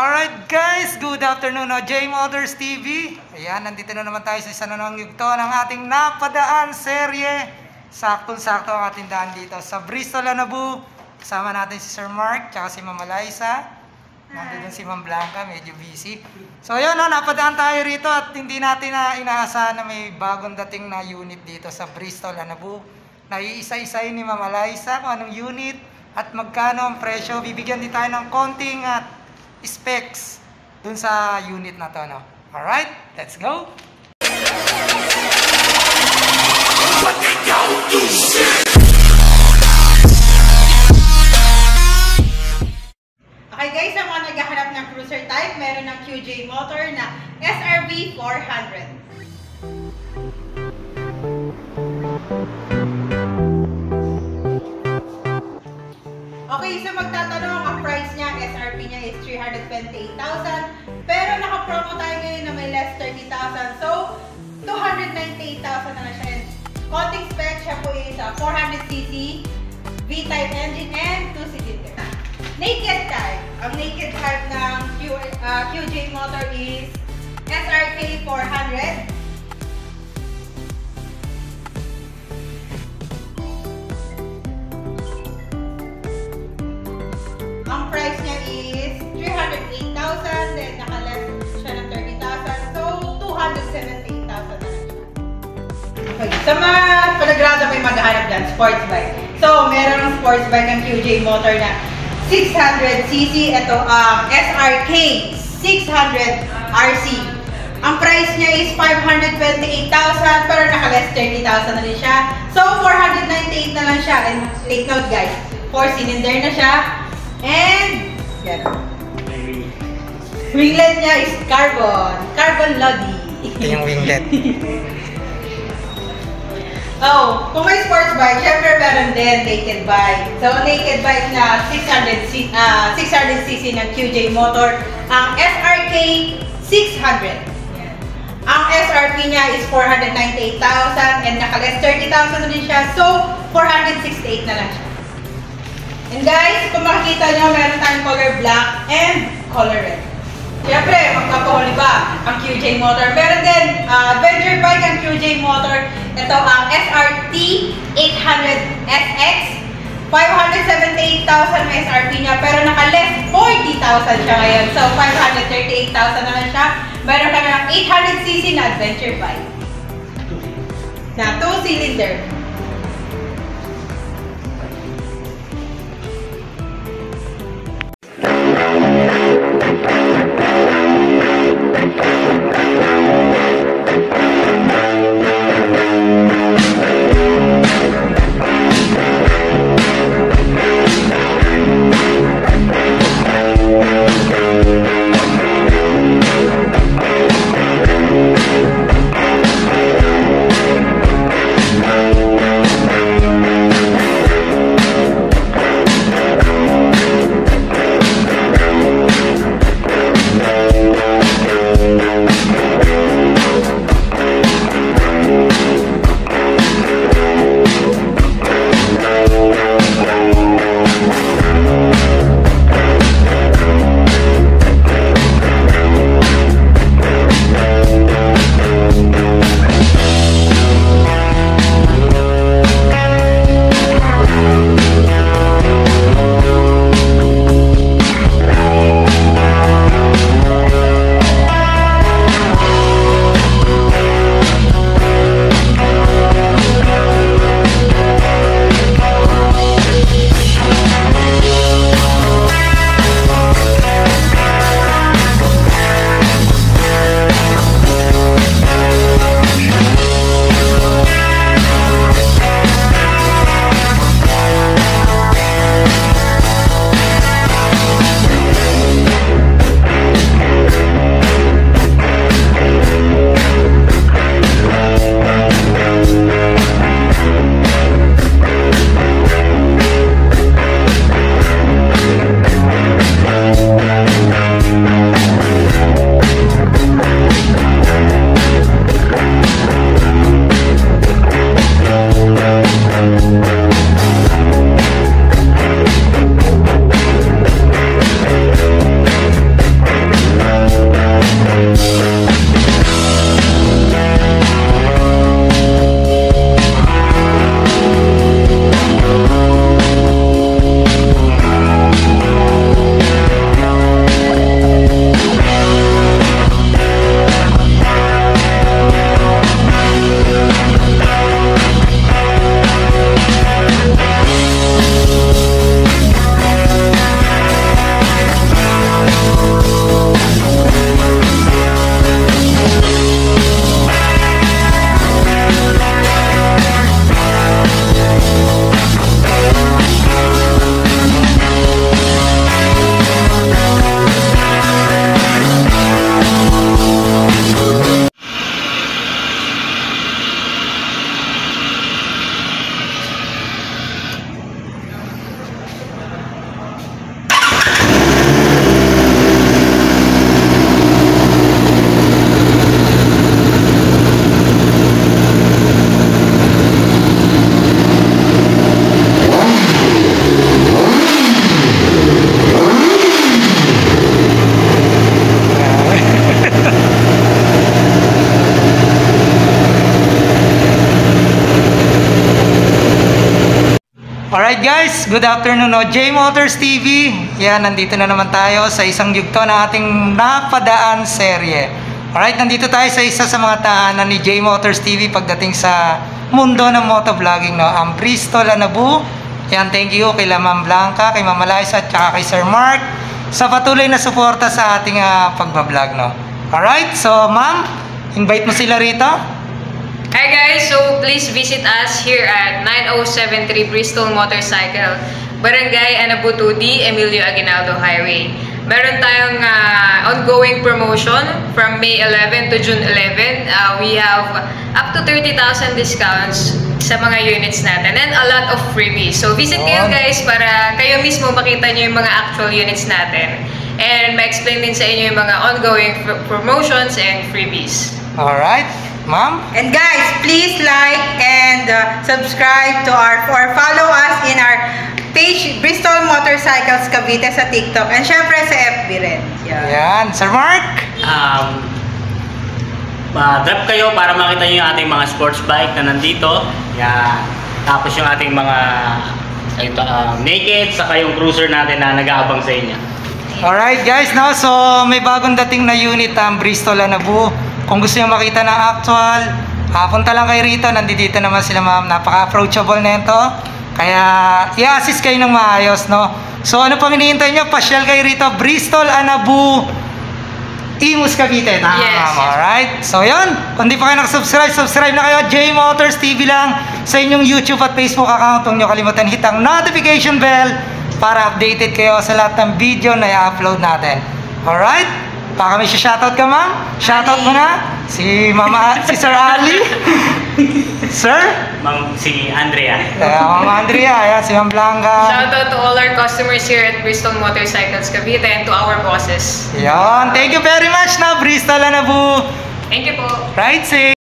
Alright guys, good afternoon, J Motors TV. Ayan, nandito na naman tayo sa isa na namang yugto ng ating napadaan serye. Saktong-sakto ang ating daan dito sa Bristol, Anabu. Kasama natin si Sir Mark, tsaka si Ma'am Liza. Nandito si Ma'am Blanca, medyo busy. So yun, napadaan tayo rito at hindi natin inaasahan na may bagong dating na unit dito sa Bristol, Anabu. Naiisa-isayin ni Ma'am Liza kung anong unit at magkano ang presyo. Bibigyan din tayo ng konting specs dun sa unit na to, no? Alright, let's go! Okay guys, sa mga naghahanap ng cruiser type, meron ng QJ Motor na SRV 400. Okay, so magtatanong, ang price niya, SRP niya is 328,000. Pero naka-promo tayo ngayon na may less 30,000. So, 298,000 na siya. And konting spec siya po is 400cc, V-type engine, and 2-cylinder. Naked type. Ang naked type ng QJ Motor is SRK 400. Ang price niya is 308,000, then naka-less siya ng 30,000. So, 278,000 na lang siya. Okay, sa mga panagrado may maghahanap dyan, sports bike. So, meron ng sports bike ang QJ Motor na 600cc. Ito ang SRK 600 RC. Ang price niya is 528,000, pero naka-less 30,000 na rin siya. So, 498 na lang siya. And take note guys, 4-cylinder na siya. And, yan. Winglet niya is carbon lodi. Ito yung winglet. Oh, kung may sports bike, syempre meron din naked bike. So, naked bike na 600cc ng QJ Motor, ang SRK 600. Yan. Ang SRP niya is 498,000 and naka-less 30,000 na din siya. So, 468 na lang siya. And guys, kung makikita nyo, meron tayong color black and color red. Siyempre, magpapahuli ba ang QJ Motor? Meron din adventure bike ang QJ Motor. Ito ang SRT 800 SX. 578,000 may SRP niya, pero naka-less 40,000 siya ngayon. So, 538,000 na lang siya. Meron kami ng 800cc na adventure bike. Na 2-cylinder. Alright guys, good afternoon, no? J Motors TV. Yan, nandito na naman tayo sa isang yugto ng ating napadaan serye. Alright, nandito tayo sa isa sa mga tahanan ni J Motors TV pagdating sa mundo ng motovlogging, no? Ang Bristol Anabu. Yan, thank you kay Ma'am Blanca, kay Ma'am Liza, at saka kay Sir Mark sa patuloy na suporta sa ating pagbablog, no? Alright, so ma'am, invite mo sila rito. Hi guys, so please visit us here at 9073 Bristol Motorcycle, Barangay Anabu 2D, Emilio Aguinaldo Highway. Meron tayong ongoing promotion from May 11 to June 11. We have up to 30,000 discounts sa mga units natin and a lot of freebies. So visit kayo guys para kayo mismo makita nyo yung mga actual units natin and ma-explain din sa inyo yung mga ongoing promotions and freebies. Alright, ma'am. And guys, please like and subscribe to or follow us in our page Bristol Motorcycles Cavite sa TikTok and syempre sa FB rin. Yan, Sir Mark. Drop kayo para makita nyo yung ating mga sports bike na nandito. Yan. Tapos yung ating mga naked, saka yung cruiser natin na nag-aabang sa inyo. Alright guys, no? So may bagong dating na unit ang Bristol Anabu. Kung gusto nyo makita ng actual, punta lang kayo rito. Nandito naman sila ma'am. Napaka-approachable na ito. Kaya i-assist kayo ng maayos, no? So ano pang hinihintay nyo? Pasyal kayo rito. Bristol Anabu, Imus Cavite. Yes. Alright. So yun. Kung di pa kayo nakasubscribe, subscribe na kayo. J Motors TV lang sa inyong YouTube at Facebook account. Huwag nyo kalimutan hit ang notification bell para updated kayo sa lahat ng video na i-upload natin. Alright? Baka may shoutout ka, ma'am? Shoutout mo na? Si Sir Ali? Sir? Si Andrea. Ma'am Andrea, ayan, si Ma'am Blanca. Shoutout to all our customers here at Bristol Motorcycles Cavite and to our bosses. Yan, thank you very much na Bristol Anabu. Thank you po. Right, safe.